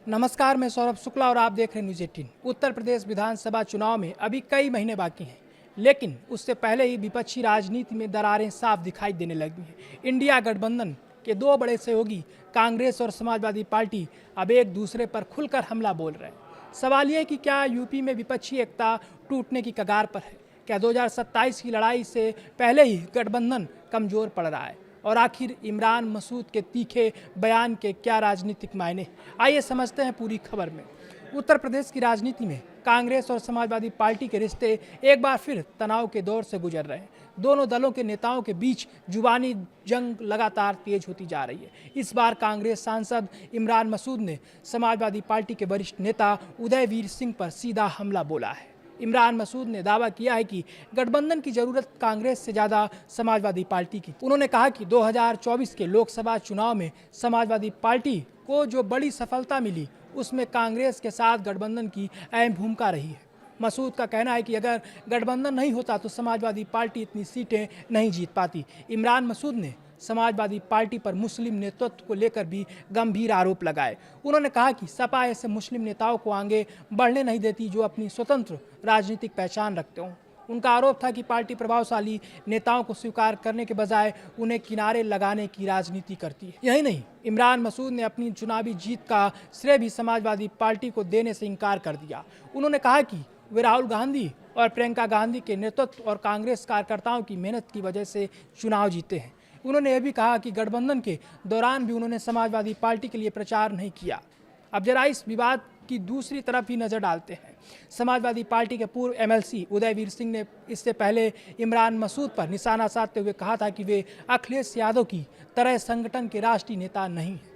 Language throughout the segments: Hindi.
नमस्कार, मैं सौरभ शुक्ला और आप देख रहे हैं न्यूज़ 18। उत्तर प्रदेश विधानसभा चुनाव में अभी कई महीने बाकी हैं, लेकिन उससे पहले ही विपक्षी राजनीति में दरारें साफ दिखाई देने लगी हैं। इंडिया गठबंधन के दो बड़े सहयोगी कांग्रेस और समाजवादी पार्टी अब एक दूसरे पर खुलकर हमला बोल रहे हैं। सवाल ये है कि क्या यूपी में विपक्षी एकता टूटने की कगार पर है? क्या 2027 की लड़ाई से पहले ही गठबंधन कमजोर पड़ रहा है? और आखिर इमरान मसूद के तीखे बयान के क्या राजनीतिक मायने? आइए समझते हैं पूरी खबर में। उत्तर प्रदेश की राजनीति में कांग्रेस और समाजवादी पार्टी के रिश्ते एक बार फिर तनाव के दौर से गुजर रहे हैं। दोनों दलों के नेताओं के बीच जुबानी जंग लगातार तेज होती जा रही है। इस बार कांग्रेस सांसद इमरान मसूद ने समाजवादी पार्टी के वरिष्ठ नेता उदयवीर सिंह पर सीधा हमला बोला है। इमरान मसूद ने दावा किया है कि गठबंधन की जरूरत कांग्रेस से ज्यादा समाजवादी पार्टी की। उन्होंने कहा कि 2024 के लोकसभा चुनाव में समाजवादी पार्टी को जो बड़ी सफलता मिली उसमें कांग्रेस के साथ गठबंधन की अहम भूमिका रही है। मसूद का कहना है कि अगर गठबंधन नहीं होता तो समाजवादी पार्टी इतनी सीटें नहीं जीत पाती। इमरान मसूद ने समाजवादी पार्टी पर मुस्लिम नेतृत्व को लेकर भी गंभीर आरोप लगाए। उन्होंने कहा कि सपा ऐसे मुस्लिम नेताओं को आगे बढ़ने नहीं देती जो अपनी स्वतंत्र राजनीतिक पहचान रखते हों। उनका आरोप था कि पार्टी प्रभावशाली नेताओं को स्वीकार करने के बजाय उन्हें किनारे लगाने की राजनीति करती है। यही नहीं, इमरान मसूद ने अपनी चुनावी जीत का श्रेय भी समाजवादी पार्टी को देने से इनकार कर दिया। उन्होंने कहा कि वे राहुल गांधी और प्रियंका गांधी के नेतृत्व और कांग्रेस कार्यकर्ताओं की मेहनत की वजह से चुनाव जीते हैं। उन्होंने यह भी कहा कि गठबंधन के दौरान भी उन्होंने समाजवादी पार्टी के लिए प्रचार नहीं किया। अब जरा इस विवाद की दूसरी तरफ ही नजर डालते हैं। समाजवादी पार्टी के पूर्व एमएलसी उदयवीर सिंह ने इससे पहले इमरान मसूद पर निशाना साधते हुए कहा था कि वे अखिलेश यादव की तरह संगठन के राष्ट्रीय नेता नहीं हैं।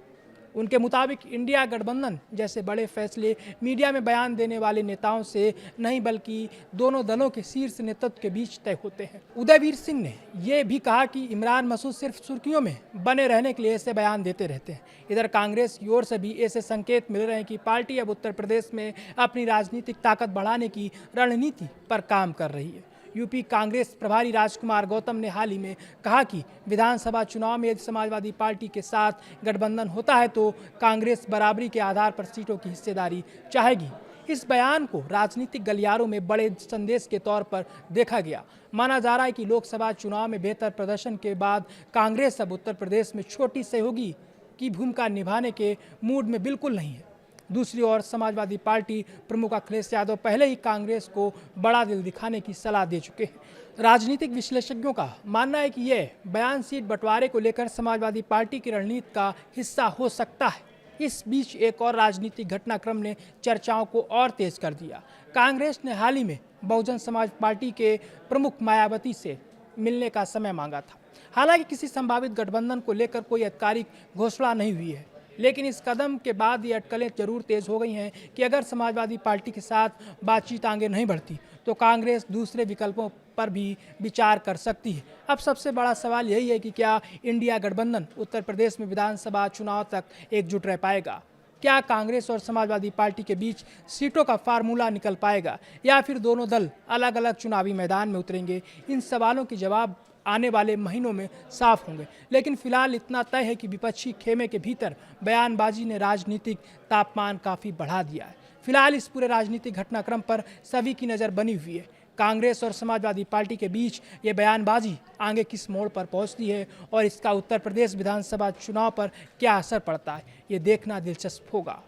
उनके मुताबिक इंडिया गठबंधन जैसे बड़े फैसले मीडिया में बयान देने वाले नेताओं से नहीं बल्कि दोनों दलों के शीर्ष नेतृत्व के बीच तय होते हैं। उदयवीर सिंह ने यह भी कहा कि इमरान मसूद सिर्फ सुर्खियों में बने रहने के लिए ऐसे बयान देते रहते हैं। इधर कांग्रेस की ओर से भी ऐसे संकेत मिल रहे हैं कि पार्टी अब उत्तर प्रदेश में अपनी राजनीतिक ताकत बढ़ाने की रणनीति पर काम कर रही है। यूपी कांग्रेस प्रभारी राजकुमार गौतम ने हाल ही में कहा कि विधानसभा चुनाव में यदि समाजवादी पार्टी के साथ गठबंधन होता है तो कांग्रेस बराबरी के आधार पर सीटों की हिस्सेदारी चाहेगी। इस बयान को राजनीतिक गलियारों में बड़े संदेश के तौर पर देखा गया। माना जा रहा है कि लोकसभा चुनाव में बेहतर प्रदर्शन के बाद कांग्रेस अब उत्तर प्रदेश में छोटी सहयोगी की भूमिका निभाने के मूड में बिल्कुल नहीं है। दूसरी ओर समाजवादी पार्टी प्रमुख अखिलेश यादव पहले ही कांग्रेस को बड़ा दिल दिखाने की सलाह दे चुके हैं। राजनीतिक विश्लेषज्ञों का मानना है कि यह बयान सीट बंटवारे को लेकर समाजवादी पार्टी की रणनीति का हिस्सा हो सकता है। इस बीच एक और राजनीतिक घटनाक्रम ने चर्चाओं को और तेज कर दिया। कांग्रेस ने हाल ही में बहुजन समाज पार्टी के प्रमुख मायावती से मिलने का समय मांगा था। हालांकि किसी संभावित गठबंधन को लेकर कोई आधिकारिक घोषणा नहीं हुई है, लेकिन इस कदम के बाद ये अटकलें जरूर तेज हो गई हैं कि अगर समाजवादी पार्टी के साथ बातचीत आगे नहीं बढ़ती तो कांग्रेस दूसरे विकल्पों पर भी विचार कर सकती है। अब सबसे बड़ा सवाल यही है कि क्या इंडिया गठबंधन उत्तर प्रदेश में विधानसभा चुनाव तक एकजुट रह पाएगा? क्या कांग्रेस और समाजवादी पार्टी के बीच सीटों का फार्मूला निकल पाएगा या फिर दोनों दल अलग अलग चुनावी मैदान में उतरेंगे? इन सवालों के जवाब आने वाले महीनों में साफ होंगे, लेकिन फिलहाल इतना तय है कि विपक्षी खेमे के भीतर बयानबाजी ने राजनीतिक तापमान काफ़ी बढ़ा दिया है। फिलहाल इस पूरे राजनीतिक घटनाक्रम पर सभी की नज़र बनी हुई है। कांग्रेस और समाजवादी पार्टी के बीच ये बयानबाजी आगे किस मोड़ पर पहुंचती है और इसका उत्तर प्रदेश विधानसभा चुनाव पर क्या असर पड़ता है, ये देखना दिलचस्प होगा।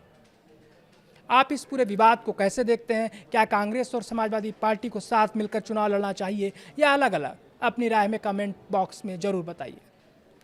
आप इस पूरे विवाद को कैसे देखते हैं? क्या कांग्रेस और समाजवादी पार्टी को साथ मिलकर चुनाव लड़ना चाहिए या अलग अलग? अपनी राय में कमेंट बॉक्स में ज़रूर बताइए।